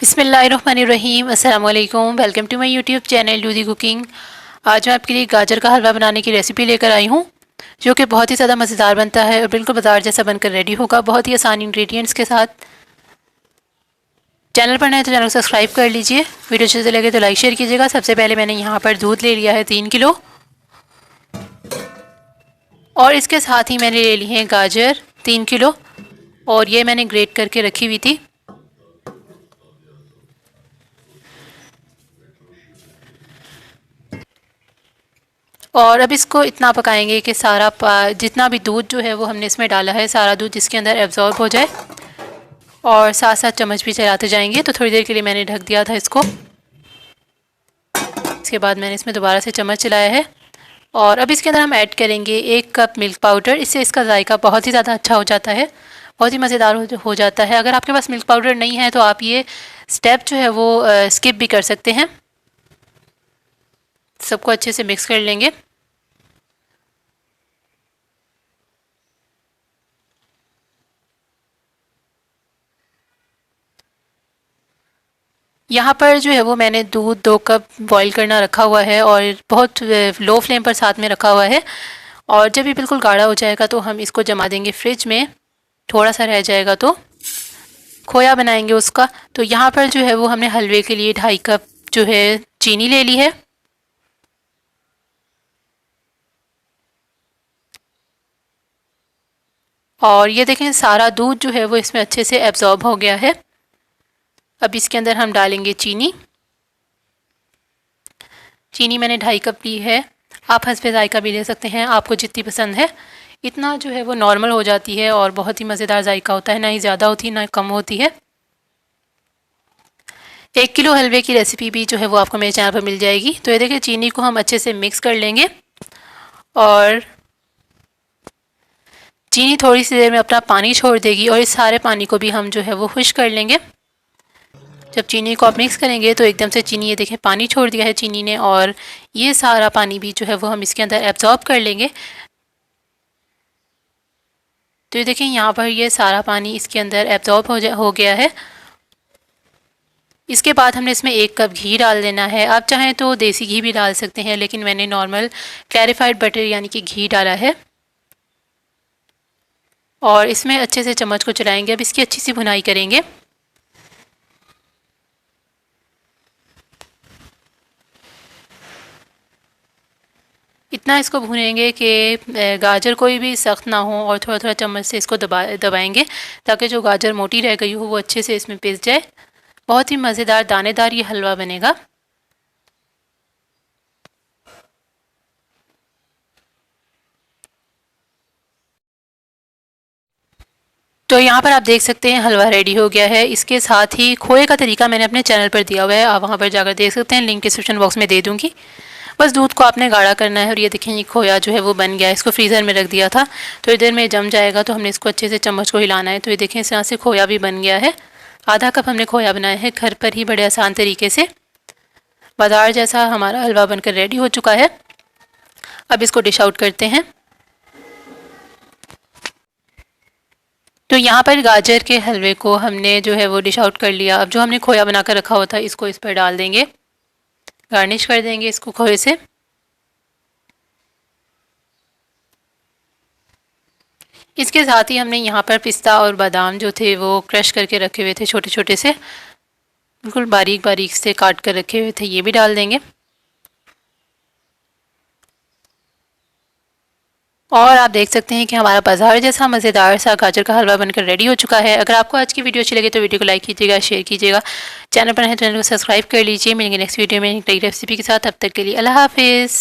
बिस्मिल्लाहिर्रहमानिर्रहीम अस्सलाम वालेकुम। Welcome to my YouTube channel do the cooking. आज मैं आपके लिए गाजर का हलवा बनाने की रेसिपी लेकर आई हूँ, जो कि बहुत ही ज़्यादा मज़ेदार बनता है और बिल्कुल बाजार जैसा बनकर रेडी होगा, बहुत ही आसान इंग्रेडिएंट्स के साथ। चैनल पर नए तो चैनल को सब्सक्राइब कर लीजिए। वीडियो अच्छे लगे तो लाइक शेयर कीजिएगा। सबसे पहले मैंने यहाँ पर दूध ले लिया है 3 किलो, और इसके साथ ही मैंने ले ली है गाजर 3 किलो, और ये मैंने ग्रेट करके रखी हुई थी। और अब इसको इतना पकाएंगे कि सारा जितना भी दूध जो है वो हमने इसमें डाला है, सारा दूध इसके अंदर एब्जॉर्ब हो जाए। और साथ साथ चम्मच भी चलाते जाएंगे। तो थोड़ी देर के लिए मैंने ढक दिया था इसको। इसके बाद मैंने इसमें दोबारा से चम्मच चलाया है, और अब इसके अंदर हम ऐड करेंगे 1 कप मिल्क पाउडर। इससे इसका जायका बहुत ही ज़्यादा अच्छा हो जाता है, बहुत ही मज़ेदार हो जाता है। अगर आपके पास मिल्क पाउडर नहीं है तो आप ये स्टेप जो है वो स्किप भी कर सकते हैं। सबको अच्छे से मिक्स कर लेंगे। यहाँ पर जो है वो मैंने दूध 2 कप बॉईल करना रखा हुआ है, और बहुत लो फ्लेम पर साथ में रखा हुआ है। और जब ये बिल्कुल गाढ़ा हो जाएगा तो हम इसको जमा देंगे फ्रिज में। थोड़ा सा रह जाएगा तो खोया बनाएंगे उसका। तो यहाँ पर जो है वो हमने हलवे के लिए 2.5 कप जो है चीनी ले ली है। और ये देखें सारा दूध जो है वो इसमें अच्छे से एब्जॉर्ब हो गया है। अब इसके अंदर हम डालेंगे चीनी। चीनी मैंने 2.5 कप ली है। आप हस्बे जायका भी ले सकते हैं, आपको जितनी पसंद है। इतना जो है वो नॉर्मल हो जाती है और बहुत ही मज़ेदार जायका होता है, ना ही ज़्यादा होती है ना कम होती है। 1 किलो हलवे की रेसिपी भी जो है वो आपको मेरे चैनल पर मिल जाएगी। तो ये देखिए चीनी को हम अच्छे से मिक्स कर लेंगे, और चीनी थोड़ी सी देर में अपना पानी छोड़ देगी, और इस सारे पानी को भी हम जो है वो खुश कर लेंगे। जब चीनी को आप मिक्स करेंगे तो एकदम से चीनी, ये देखें पानी छोड़ दिया है चीनी ने, और ये सारा पानी भी जो है वो हम इसके अंदर एब्जॉर्ब कर लेंगे। तो ये देखें यहाँ पर ये सारा पानी इसके अंदर एब्जॉर्ब हो गया है। इसके बाद हमने इसमें 1 कप घी डाल देना है। आप चाहें तो देसी घी भी डाल सकते हैं, लेकिन मैंने नॉर्मल क्लैरिफाइड बटर यानी कि घी डाला है। और इसमें अच्छे से चम्मच को चलाएंगे। अब इसकी अच्छी सी भुनाई करेंगे। इतना इसको भूनेंगे कि गाजर कोई भी सख्त ना हो, और थोड़ा थोड़ा चम्मच से इसको दबाएंगे, ताकि जो गाजर मोटी रह गई हो वो अच्छे से इसमें पिस जाए। बहुत ही मज़ेदार दानेदार ये हलवा बनेगा। तो यहाँ पर आप देख सकते हैं हलवा रेडी हो गया है। इसके साथ ही खोए का तरीका मैंने अपने चैनल पर दिया हुआ है, आप वहाँ पर जाकर देख सकते हैं, लिंक डिस्क्रिप्शन बॉक्स में दे दूँगी। बस दूध को आपने गाढ़ा करना है, और ये देखें ये खोया जो है वो बन गया है। इसको फ्रीज़र में रख दिया था, थोड़ी देर में जम जाएगा तो हमने इसको अच्छे से चम्मच को हिलाना है। तो ये देखें इस तरह से खोया भी बन गया है। आधा कप हमने खोया बनाया है घर पर ही, बड़े आसान तरीके से। बाजार जैसा हमारा हलवा बनकर रेडी हो चुका है। अब इसको डिश आउट करते हैं। तो यहाँ पर गाजर के हलवे को हमने जो है वो डिश आउट कर लिया। अब जो हमने खोया बनाकर रखा हुआ था इसको इस पर डाल देंगे, गार्निश कर देंगे इसको खोए से। इसके साथ ही हमने यहाँ पर पिस्ता और बादाम जो थे वो क्रश करके रखे हुए थे, छोटे छोटे से, बिल्कुल बारीक बारीक से काट कर रखे हुए थे, ये भी डाल देंगे। और आप देख सकते हैं कि हमारा बाजार जैसा मज़ेदार सा गाजर का हलवा बनकर रेडी हो चुका है। अगर आपको आज की वीडियो अच्छी लगे तो वीडियो को लाइक कीजिएगा, शेयर कीजिएगा। चैनल पर है तो चैनल को सब्सक्राइब कर लीजिए। मिलेंगे नेक्स्ट वीडियो में एक नई रेसिपी के साथ। तब तक के लिए अल्लाह हाफिज़।